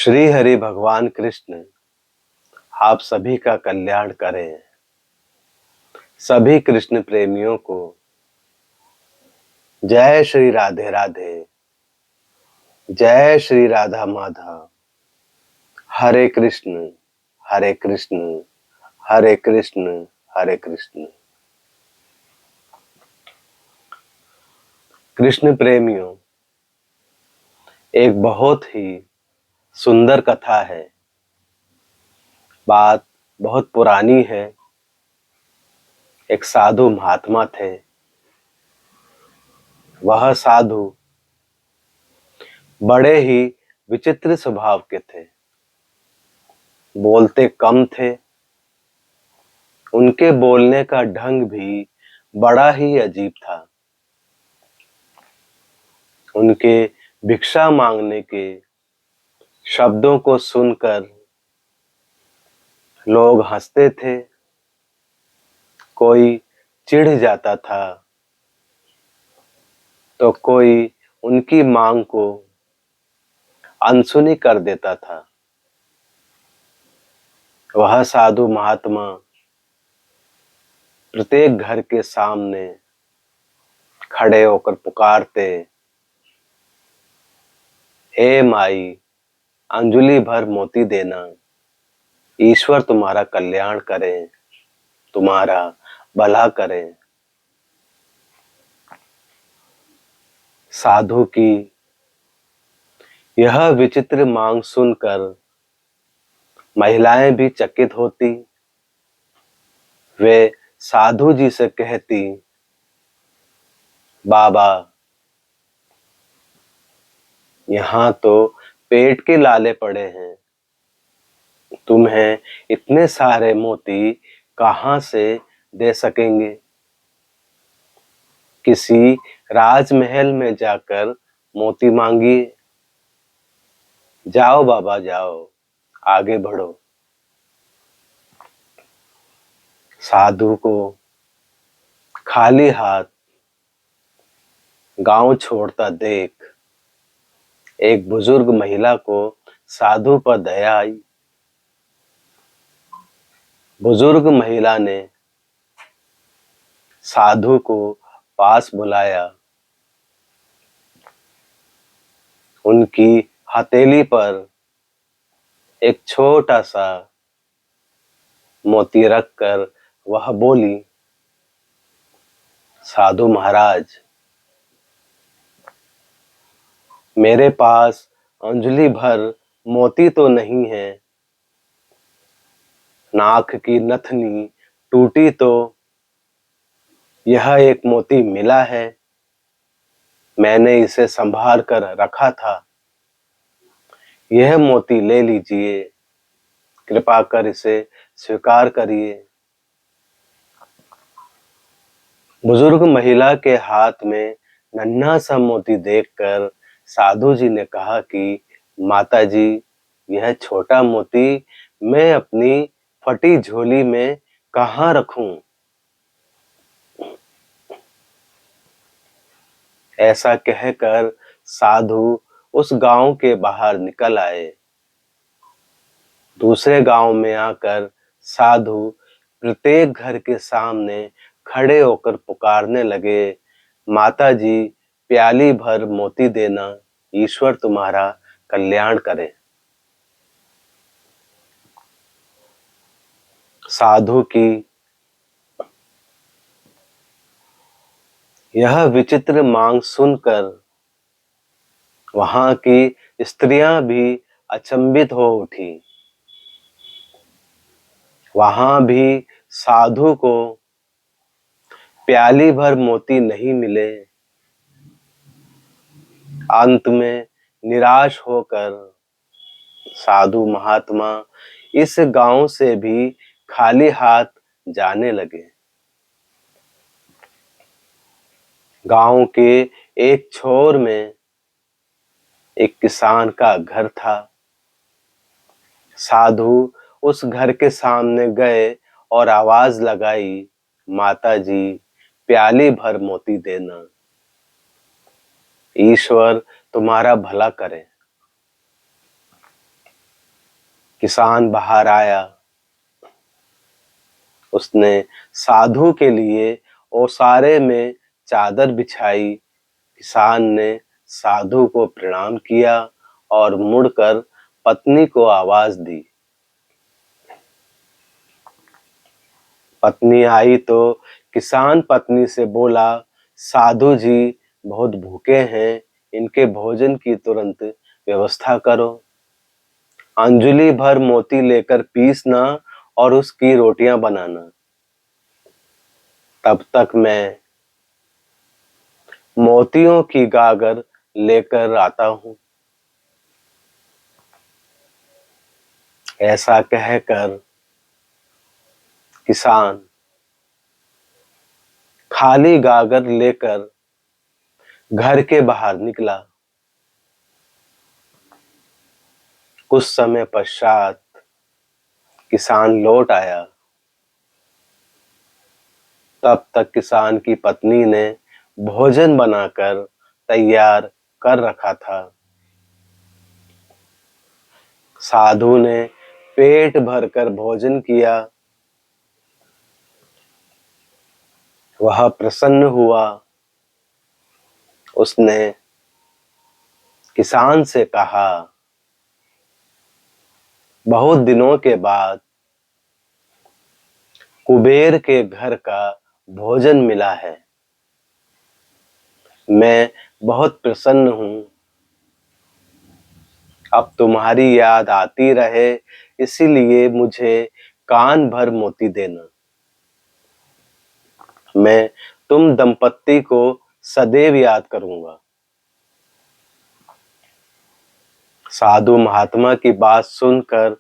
श्री हरि भगवान कृष्ण आप सभी का कल्याण करें। सभी कृष्ण प्रेमियों को जय श्री राधे राधे, जय श्री राधा माधव। हरे कृष्ण हरे कृष्ण हरे कृष्ण हरे कृष्ण। कृष्ण प्रेमियों, एक बहुत ही सुंदर कथा है। बात बहुत पुरानी है। एक साधु महात्मा थे। वह साधु बड़े ही विचित्र स्वभाव के थे। बोलते कम थे। उनके बोलने का ढंग भी बड़ा ही अजीब था। उनके भिक्षा मांगने के शब्दों को सुनकर लोग हंसते थे। कोई चिढ़ जाता था तो कोई उनकी मांग को अनसुनी कर देता था। वह साधु महात्मा प्रत्येक घर के सामने खड़े होकर पुकारते, हे माई, अंजुलि भर मोती देना। ईश्वर तुम्हारा कल्याण करे, तुम्हारा भला करे। साधु की यह विचित्र मांग सुनकर महिलाएं भी चकित होती। वे साधु जी से कहती, बाबा, यहाँ तो पेट के लाले पड़े हैं। तुम्हें इतने सारे मोती कहाँ से दे सकेंगे? किसी राजमहल में जाकर मोती मांगिए। जाओ बाबा जाओ, आगे बढ़ो। साधु को खाली हाथ गांव छोड़ता देख एक बुजुर्ग महिला को साधु पर दया आई। बुजुर्ग महिला ने साधु को पास बुलाया। उनकी हथेली पर एक छोटा सा मोती रखकर वह बोली, साधु महाराज, मेरे पास अंजलि भर मोती तो नहीं है। नाक की नथनी टूटी तो यह एक मोती मिला है। मैंने इसे संभाल कर रखा था। यह मोती ले लीजिए, कृपा कर इसे स्वीकार करिए। बुजुर्ग महिला के हाथ में नन्हा सा मोती देखकर साधु जी ने कहा कि माता जी, यह छोटा मोती मैं अपनी फटी झोली में कहाँ रखूं? ऐसा कहकर साधु उस गांव के बाहर निकल आए। दूसरे गांव में आकर साधु प्रत्येक घर के सामने खड़े होकर पुकारने लगे, माता जी, प्याली भर मोती देना, ईश्वर तुम्हारा कल्याण करे। साधु की यह विचित्र मांग सुनकर वहां की स्त्रियां भी अचंभित हो उठी। वहां भी साधु को प्याली भर मोती नहीं मिले। अंत में निराश होकर साधु महात्मा इस गांव से भी खाली हाथ जाने लगे। गांव के एक छोर में एक किसान का घर था। साधु उस घर के सामने गए और आवाज लगाई, माता जी, प्याली भर मोती देना, ईश्वर तुम्हारा भला करे। किसान बाहर आया। उसने साधु के लिए ओसारे में चादर बिछाई। किसान ने साधु को प्रणाम किया और मुड़कर पत्नी को आवाज दी। पत्नी आई तो किसान पत्नी से बोला, साधु जी बहुत भूखे हैं, इनके भोजन की तुरंत व्यवस्था करो। अंजुली भर मोती लेकर पीसना और उसकी रोटियां बनाना। तब तक मैं मोतियों की गागर लेकर आता हूं। ऐसा कहकर किसान खाली गागर लेकर घर के बाहर निकला। कुछ समय पश्चात किसान लौट आया। तब तक किसान की पत्नी ने भोजन बनाकर तैयार कर रखा था। साधु ने पेट भरकर भोजन किया। वह प्रसन्न हुआ। उसने किसान से कहा, बहुत दिनों के बाद कुबेर के घर का भोजन मिला है। मैं बहुत प्रसन्न हूं। अब तुम्हारी याद आती रहे, इसीलिए मुझे कान भर मोती देना। मैं तुम दंपत्ति को सदैव याद करूंगा। साधु महात्मा की बात सुनकर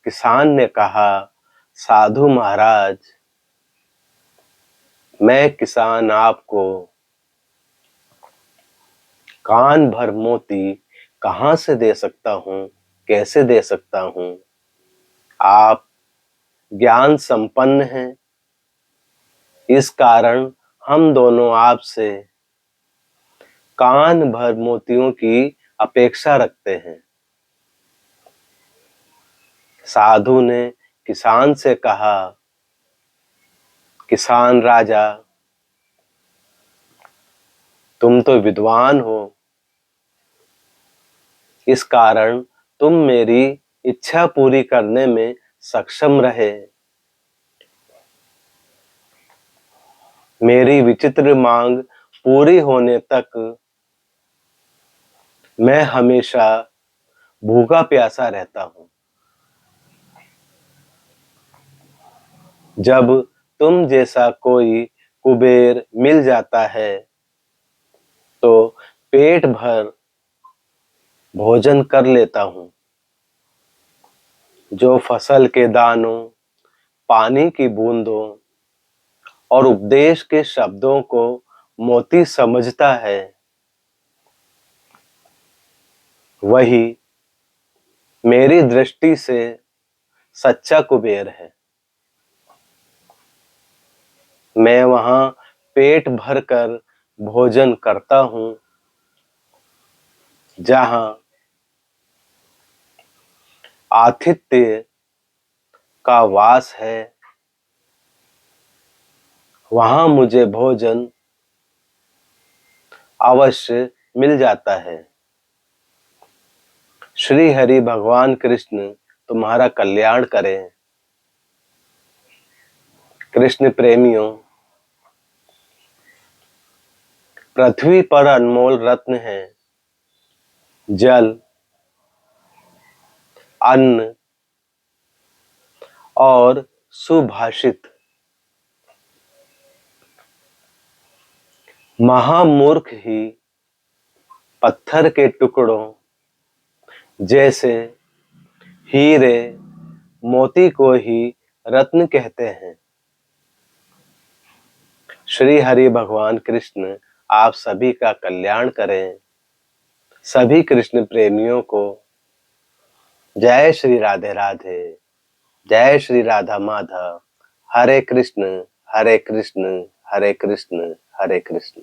किसान ने कहा, साधु महाराज, मैं किसान आपको कान भर मोती कहां से दे सकता हूं, कैसे दे सकता हूं? आप ज्ञान संपन्न हैं, इस कारण हम दोनों आपसे कान भर मोतियों की अपेक्षा रखते हैं। साधु ने किसान से कहा, किसान राजा, तुम तो विद्वान हो, इस कारण तुम मेरी इच्छा पूरी करने में सक्षम रहे। मेरी विचित्र मांग पूरी होने तक मैं हमेशा भूखा प्यासा रहता हूं। जब तुम जैसा कोई कुबेर मिल जाता है तो पेट भर भोजन कर लेता हूं। जो फसल के दानों, पानी की बूंदों और उपदेश के शब्दों को मोती समझता है, वही मेरी दृष्टि से सच्चा कुबेर है। मैं वहां पेट भरकर भोजन करता हूं जहां आतिथ्य का वास है। वहां मुझे भोजन अवश्य मिल जाता है। श्री हरि भगवान कृष्ण तुम्हारा कल्याण करें। कृष्ण प्रेमियों, पृथ्वी पर अनमोल रत्न है जल, अन्न और सुभाषित। महामूर्ख ही पत्थर के टुकड़ों जैसे हीरे मोती को ही रत्न कहते हैं। श्री हरि भगवान कृष्ण आप सभी का कल्याण करें। सभी कृष्ण प्रेमियों को जय श्री राधे राधे, जय श्री राधा माधव। हरे कृष्ण हरे कृष्ण हरे कृष्ण हरे कृष्ण।